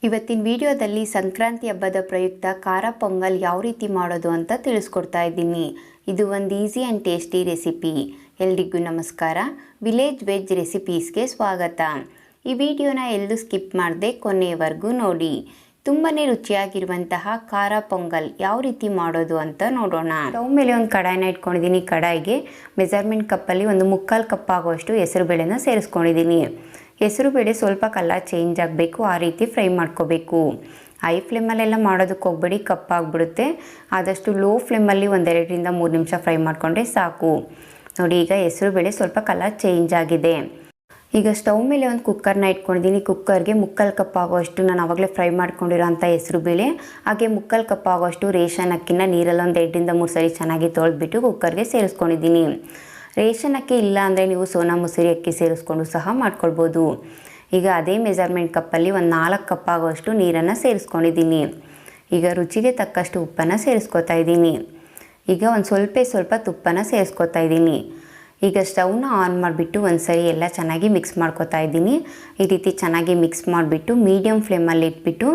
ಇವತ್ತಿನ ವಿಡಿಯೋದಲ್ಲಿ ಸಂಕ್ರಾಂತಿ ಹಬ್ಬದ ಪ್ರಯುಕ್ತ ಖಾರ ಪೊಂಗಲ್ ಯಾವ ರೀತಿ ಮಾಡೋದು ಅಂತ ತಿಳಿಸ್ಕೊಡ್ತಾ ಇದ್ದೀನಿ. ಇದು ಒಂದು ಈಸಿ ಆ್ಯಂಡ್ ಟೇಸ್ಟಿ ರೆಸಿಪಿ. ಎಲ್ರಿಗೂ ನಮಸ್ಕಾರ. ವಿಲೇಜ್ ವೆಜ್ ರೆಸಿಪೀಸ್ಗೆ ಸ್ವಾಗತ. ಈ ವಿಡಿಯೋನ ಎಲ್ಲೂ ಸ್ಕಿಪ್ ಮಾಡದೆ ಕೊನೆಯವರೆಗೂ ನೋಡಿ. ತುಂಬಾ ರುಚಿಯಾಗಿರುವಂತಹ ಖಾರ ಪೊಂಗಲ್ ಯಾವ ರೀತಿ ಮಾಡೋದು ಅಂತ ನೋಡೋಣ. ಸ್ಟವ್ ಮೇಲೆ ಒಂದು ಕಡಾಯಿನ ಇಟ್ಕೊಂಡಿದ್ದೀನಿ. ಕಡಾಯಿಗೆ ಮೆಜರ್ಮೆಂಟ್ ಕಪ್ಪಲ್ಲಿ ಒಂದು 3/4 ಕಪ್ ಆಗುವಷ್ಟು ಹೆಸರುಬೇಳೆನ ಸೇರಿಸ್ಕೊಂಡಿದ್ದೀನಿ. ಹೆಸರುಬೇಳೆ ಸ್ವಲ್ಪ ಕಲರ್ ಚೇಂಜ್ ಆಗಬೇಕು, ಆ ರೀತಿ ಫ್ರೈ ಮಾಡ್ಕೋಬೇಕು. ಹೈ ಫ್ಲೇಮಲ್ಲೆಲ್ಲ ಮಾಡೋದಕ್ಕೆ ಹೋಗ್ಬೇಡಿ, ಕಪ್ಪಾಗ್ಬಿಡುತ್ತೆ. ಆದಷ್ಟು ಲೋ ಫ್ಲೇಮಲ್ಲಿ 1-2 3 ನಿಮಿಷ ಫ್ರೈ ಮಾಡಿಕೊಂಡ್ರೆ ಸಾಕು. ನೋಡಿ, ಈಗ ಹೆಸರುಬೇಳೆ ಸ್ವಲ್ಪ ಕಲರ್ ಚೇಂಜ್ ಆಗಿದೆ. ಈಗ ಸ್ಟವ್ ಮೇಲೆ ಒಂದು ಕುಕ್ಕರ್ನ ಇಟ್ಕೊಂಡಿದ್ದೀನಿ. ಕುಕ್ಕರ್ಗೆ 3/4 ಕಪ್ ಆಗುವಷ್ಟು ನಾನು ಆವಾಗಲೇ ಫ್ರೈ ಮಾಡ್ಕೊಂಡಿರೋ ಅಂಥ ಹೆಸರುಬೇಳೆ, ಹಾಗೆ 3/4 ಕಪ್ ಆಗುವಷ್ಟು ರೇಷನ್ ಅಕ್ಕಿನ ನೀರಲ್ಲಿ 1-2 ಸರಿ ಚೆನ್ನಾಗಿ ತೊಳೆದ್ಬಿಟ್ಟು ಕುಕ್ಕರ್ಗೆ ಸೇರಿಸ್ಕೊಂಡಿದ್ದೀನಿ. ರೇಷನ್ ಅಕ್ಕಿ ಇಲ್ಲ ಅಂದರೆ ನೀವು ಸೋನಾ ಮಸೂರಿ ಅಕ್ಕಿ ಸೇರಿಸ್ಕೊಂಡು ಸಹ ಮಾಡ್ಕೊಳ್ಬೋದು. ಈಗ ಅದೇ ಮೆಜರ್ಮೆಂಟ್ ಕಪ್ಪಲ್ಲಿ ಒಂದು 4 ಕಪ್ ಆಗುವಷ್ಟು ನೀರನ್ನು ಸೇರಿಸ್ಕೊಂಡಿದ್ದೀನಿ. ಈಗ ರುಚಿಗೆ ತಕ್ಕಷ್ಟು ಉಪ್ಪನ್ನು ಸೇರಿಸ್ಕೊತಾ ಇದ್ದೀನಿ. ಈಗ ಒಂದು ಸ್ವಲ್ಪ ತುಪ್ಪನ ಸೇರಿಸ್ಕೊತಾ ಇದ್ದೀನಿ. ಈಗ ಸ್ಟವ್ನ ಆನ್ ಮಾಡಿಬಿಟ್ಟು ಒಂದು ಸರಿ ಎಲ್ಲ ಚೆನ್ನಾಗಿ ಮಿಕ್ಸ್ ಮಾಡ್ಕೊತಾ ಇದ್ದೀನಿ. ಈ ರೀತಿ ಚೆನ್ನಾಗಿ ಮಿಕ್ಸ್ ಮಾಡಿಬಿಟ್ಟು ಮೀಡಿಯಮ್ ಫ್ಲೇಮಲ್ಲಿ ಇಟ್ಬಿಟ್ಟು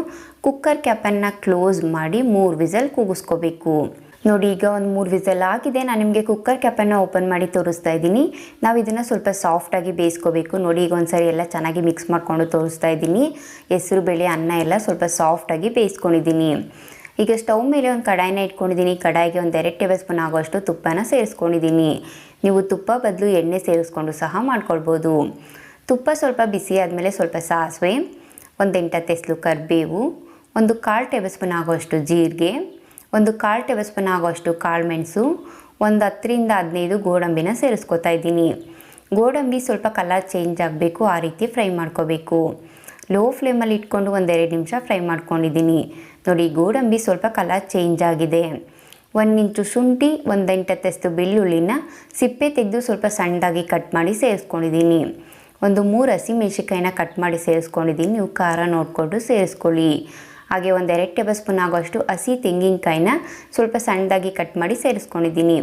ಕುಕ್ಕರ್ ಕ್ಯಾಪನ್ನು ಕ್ಲೋಸ್ ಮಾಡಿ 3 ವಿಸಲ್ ಕೂಗಿಸ್ಕೋಬೇಕು. ನೋಡಿ, ಈಗ ಒಂದು 3 ವಿಸಲ್ ಆಗಿದೆ. ನಾನು ನಿಮಗೆ ಕುಕ್ಕರ್ ಕ್ಯಾಪನ್ನು ಓಪನ್ ಮಾಡಿ ತೋರಿಸ್ತಾ ಇದ್ದೀನಿ. ನಾವು ಇದನ್ನು ಸ್ವಲ್ಪ ಸಾಫ್ಟಾಗಿ ಬೇಯಿಸ್ಕೋಬೇಕು. ನೋಡಿ, ಈಗ ಒಂದು ಸರಿ ಎಲ್ಲ ಚೆನ್ನಾಗಿ ಮಿಕ್ಸ್ ಮಾಡಿಕೊಂಡು ತೋರಿಸ್ತಾ ಇದ್ದೀನಿ. ಹೆಸರುಬೇಳೆ ಅನ್ನ ಎಲ್ಲ ಸ್ವಲ್ಪ ಸಾಫ್ಟಾಗಿ ಬೇಯಿಸ್ಕೊಂಡಿದ್ದೀನಿ. ಈಗ ಸ್ಟವ್ ಮೇಲೆ ಒಂದು ಕಡಾಯಿನ ಇಟ್ಕೊಂಡಿದ್ದೀನಿ. ಕಡಾಯಿಗೆ ಒಂದು 2 ಟೇಬಲ್ ಸ್ಪೂನ್ ಆಗುವಷ್ಟು ತುಪ್ಪನ ಸೇರಿಸ್ಕೊಂಡಿದ್ದೀನಿ. ನೀವು ತುಪ್ಪ ಬದಲು ಎಣ್ಣೆ ಸೇರಿಸ್ಕೊಂಡು ಸಹ ಮಾಡ್ಕೊಳ್ಬೋದು. ತುಪ್ಪ ಸ್ವಲ್ಪ ಬಿಸಿ ಆದಮೇಲೆ ಸ್ವಲ್ಪ ಸಾಸಿವೆ, ಒಂದು 8 ಎಸಳು ಕರಿಬೇವು, ಒಂದು 1/4 ಟೇಬಲ್ ಸ್ಪೂನ್ ಆಗುವಷ್ಟು ಜೀರಿಗೆ, ಒಂದು 1/4 ಟೇಬಲ್ ಸ್ಪೂನ್ ಆಗುವಷ್ಟು ಕಾಳುಮೆಣಸು, ಒಂದು 10-15 ಗೋಡಂಬಿನ ಸೇರಿಸ್ಕೊತಾ ಇದ್ದೀನಿ. ಗೋಡಂಬಿ ಸ್ವಲ್ಪ ಕಲರ್ ಚೇಂಜ್ ಆಗಬೇಕು, ಆ ರೀತಿ ಫ್ರೈ ಮಾಡ್ಕೋಬೇಕು. ಲೋ ಫ್ಲೇಮಲ್ಲಿ ಇಟ್ಕೊಂಡು 1-2 ನಿಮಿಷ ಫ್ರೈ ಮಾಡ್ಕೊಂಡಿದ್ದೀನಿ. ನೋಡಿ, ಗೋಡಂಬಿ ಸ್ವಲ್ಪ ಕಲರ್ ಚೇಂಜ್ ಆಗಿದೆ. 1 ಇಂಚು ಶುಂಠಿ, ಒಂದು 8 ಬೆಳ್ಳುಳ್ಳಿನ ಸಿಪ್ಪೆ ತೆಗೆದು ಸ್ವಲ್ಪ ಸಣ್ಣದಾಗಿ ಕಟ್ ಮಾಡಿ ಸೇರಿಸ್ಕೊಂಡಿದ್ದೀನಿ. ಒಂದು 3 ಹಸಿಮೆಣಸಿಕಾಯಿನ ಕಟ್ ಮಾಡಿ ಸೇರಿಸ್ಕೊಂಡಿದ್ದೀನಿ. ನೀವು ಖಾರ ನೋಡಿಕೊಂಡು ಸೇರಿಸ್ಕೊಳ್ಳಿ. ಹಾಗೆ ಒಂದು 2 ಟೇಬಲ್ ಸ್ಪೂನ್ ಆಗುವಷ್ಟು ಹಸಿ ತೆಂಗಿನಕಾಯಿನ ಸ್ವಲ್ಪ ಸಣ್ಣದಾಗಿ ಕಟ್ ಮಾಡಿ ಸೇರಿಸ್ಕೊಂಡಿದ್ದೀನಿ.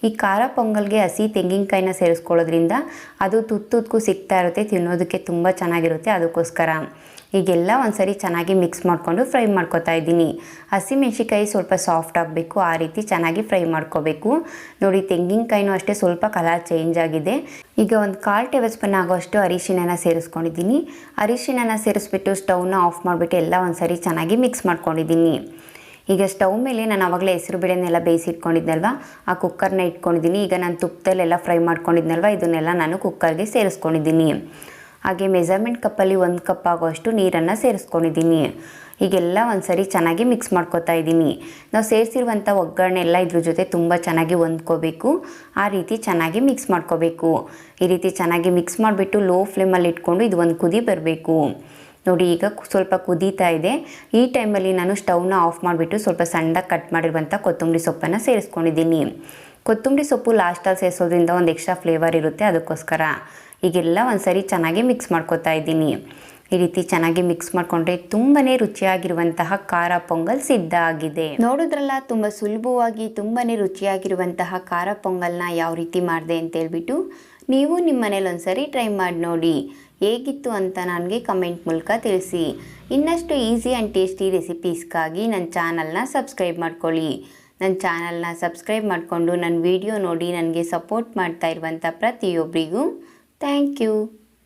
ಈ ಖಾರ ಪೊಂಗಲ್ಗೆ ಹಸಿ ತೆಂಗಿನಕಾಯಿನ ಸೇರಿಸ್ಕೊಳ್ಳೋದ್ರಿಂದ ಅದು ತುತ್ತಕ್ಕೂ ಸಿಗ್ತಾ ಇರುತ್ತೆ, ತಿನ್ನೋದಕ್ಕೆ ತುಂಬ ಚೆನ್ನಾಗಿರುತ್ತೆ. ಅದಕ್ಕೋಸ್ಕರ ಈಗೆಲ್ಲ ಒಂದು ಸರಿ ಚೆನ್ನಾಗಿ ಮಿಕ್ಸ್ ಮಾಡಿಕೊಂಡು ಫ್ರೈ ಮಾಡ್ಕೊತಾ ಇದ್ದೀನಿ. ಹಸಿಮೆಣಸಿಕಾಯಿ ಸ್ವಲ್ಪ ಸಾಫ್ಟ್ ಆಗಬೇಕು, ಆ ರೀತಿ ಚೆನ್ನಾಗಿ ಫ್ರೈ ಮಾಡ್ಕೋಬೇಕು. ನೋಡಿ, ತೆಂಗಿನಕಾಯಿನೂ ಅಷ್ಟೇ ಸ್ವಲ್ಪ ಕಲರ್ ಚೇಂಜ್ ಆಗಿದೆ. ಈಗ ಒಂದು 1/4 ಟೇಬಲ್ ಸ್ಪೂನ್ ಆಗುವಷ್ಟು ಅರಿಶಿಣನ ಸೇರಿಸ್ಕೊಂಡಿದ್ದೀನಿ. ಅರಿಶಿಣನ ಸೇರಿಸ್ಬಿಟ್ಟು ಸ್ಟವ್ನ ಆಫ್ ಮಾಡಿಬಿಟ್ಟು ಎಲ್ಲ ಒಂದು ಸರಿ ಚೆನ್ನಾಗಿ ಮಿಕ್ಸ್ ಮಾಡ್ಕೊಂಡಿದ್ದೀನಿ. ಈಗ ಸ್ಟವ್ ಮೇಲೆ ನಾನು ಆವಾಗಲೇ ಹೆಸರುಬೇಳೆನೆಲ್ಲ ಬೇಯಿಸಿಟ್ಕೊಂಡಿದ್ನಲ್ವ, ಆ ಕುಕ್ಕರ್ನ ಇಟ್ಕೊಂಡಿದ್ದೀನಿ. ಈಗ ನಾನು ತುಪ್ಪದಲ್ಲೆಲ್ಲ ಫ್ರೈ ಮಾಡ್ಕೊಂಡಿದ್ನಲ್ವ, ಇದನ್ನೆಲ್ಲ ನಾನು ಕುಕ್ಕರ್ಗೆ ಸೇರಿಸ್ಕೊಂಡಿದ್ದೀನಿ. ಹಾಗೆ ಮೆಜರ್ಮೆಂಟ್ ಕಪ್ಪಲ್ಲಿ 1 ಕಪ್ ಆಗುವಷ್ಟು ನೀರನ್ನು ಸೇರಿಸ್ಕೊಂಡಿದ್ದೀನಿ. ಈಗೆಲ್ಲ ಒಂದು ಸರಿ ಚೆನ್ನಾಗಿ ಮಿಕ್ಸ್ ಮಾಡ್ಕೊತಾ ಇದ್ದೀನಿ. ನಾವು ಸೇರಿಸಿರುವಂಥ ಒಗ್ಗರಣೆ ಎಲ್ಲ ಇದ್ರ ಜೊತೆ ತುಂಬ ಚೆನ್ನಾಗಿ ಹೊಂದ್ಕೋಬೇಕು, ಆ ರೀತಿ ಚೆನ್ನಾಗಿ ಮಿಕ್ಸ್ ಮಾಡ್ಕೋಬೇಕು. ಈ ರೀತಿ ಚೆನ್ನಾಗಿ ಮಿಕ್ಸ್ ಮಾಡಿಬಿಟ್ಟು ಲೋ ಫ್ಲೇಮಲ್ಲಿ ಇಟ್ಕೊಂಡು ಇದು ಒಂದು ಕುದಿ ಬರಬೇಕು. ನೋಡಿ, ಈಗ ಸ್ವಲ್ಪ ಕುದೀತಾ ಇದೆ. ಈ ಟೈಮಲ್ಲಿ ನಾನು ಸ್ಟವ್ನ ಆಫ್ ಮಾಡಿಬಿಟ್ಟು ಸ್ವಲ್ಪ ಸಣ್ಣದಾಗಿ ಕಟ್ ಮಾಡಿರುವಂಥ ಕೊತ್ತಂಬರಿ ಸೊಪ್ಪನ್ನು ಸೇರಿಸ್ಕೊಂಡಿದ್ದೀನಿ. ಕೊತ್ತಂಬರಿ ಸೊಪ್ಪು ಲಾಸ್ಟಲ್ಲಿ ಸೇರಿಸೋದ್ರಿಂದ ಒಂದು ಎಕ್ಸ್ಟ್ರಾ ಫ್ಲೇವರ್ ಇರುತ್ತೆ, ಅದಕ್ಕೋಸ್ಕರ ಈಗೆಲ್ಲ ಒಂದು ಸರಿ ಚೆನ್ನಾಗಿ ಮಿಕ್ಸ್ ಮಾಡ್ಕೊತಾ ಇದ್ದೀನಿ. ಈ ರೀತಿ ಚೆನ್ನಾಗಿ ಮಿಕ್ಸ್ ಮಾಡಿಕೊಂಡ್ರೆ ತುಂಬಾ ರುಚಿಯಾಗಿರುವಂತಹ ಖಾರ ಪೊಂಗಲ್ ಸಿದ್ಧ ಆಗಿದೆ. ನೋಡಿದ್ರಲ್ಲ, ತುಂಬ ಸುಲಭವಾಗಿ ತುಂಬಾ ರುಚಿಯಾಗಿರುವಂತಹ ಖಾರ ಪೊಂಗಲ್ನ ಯಾವ ರೀತಿ ಮಾಡಿದೆ ಅಂತ ಹೇಳ್ಬಿಟ್ಟು ನೀವು ನಿಮ್ಮ ಮನೇಲಿ ಒಂದು ಸರಿ ಟ್ರೈ ಮಾಡಿ ನೋಡಿ. ಹೇಗಿತ್ತು ಅಂತ ನನಗೆ ಕಮೆಂಟ್ ಮೂಲಕ ತಿಳಿಸಿ. ಇನ್ನಷ್ಟು ಈಸಿ ಆ್ಯಂಡ್ ಟೇಸ್ಟಿ ರೆಸಿಪೀಸ್ಗಾಗಿ ನನ್ನ ಚಾನಲ್ನ ಸಬ್ಸ್ಕ್ರೈಬ್ ಮಾಡ್ಕೊಳ್ಳಿ. ನನ್ನ ಚಾನಲ್ನ ಸಬ್ಸ್ಕ್ರೈಬ್ ಮಾಡಿಕೊಂಡು ನನ್ನ ವಿಡಿಯೋ ನೋಡಿ ನನಗೆ ಸಪೋರ್ಟ್ ಮಾಡ್ತಾ ಇರುವಂಥ ಪ್ರತಿಯೊಬ್ಬರಿಗೂ ಥ್ಯಾಂಕ್ ಯು.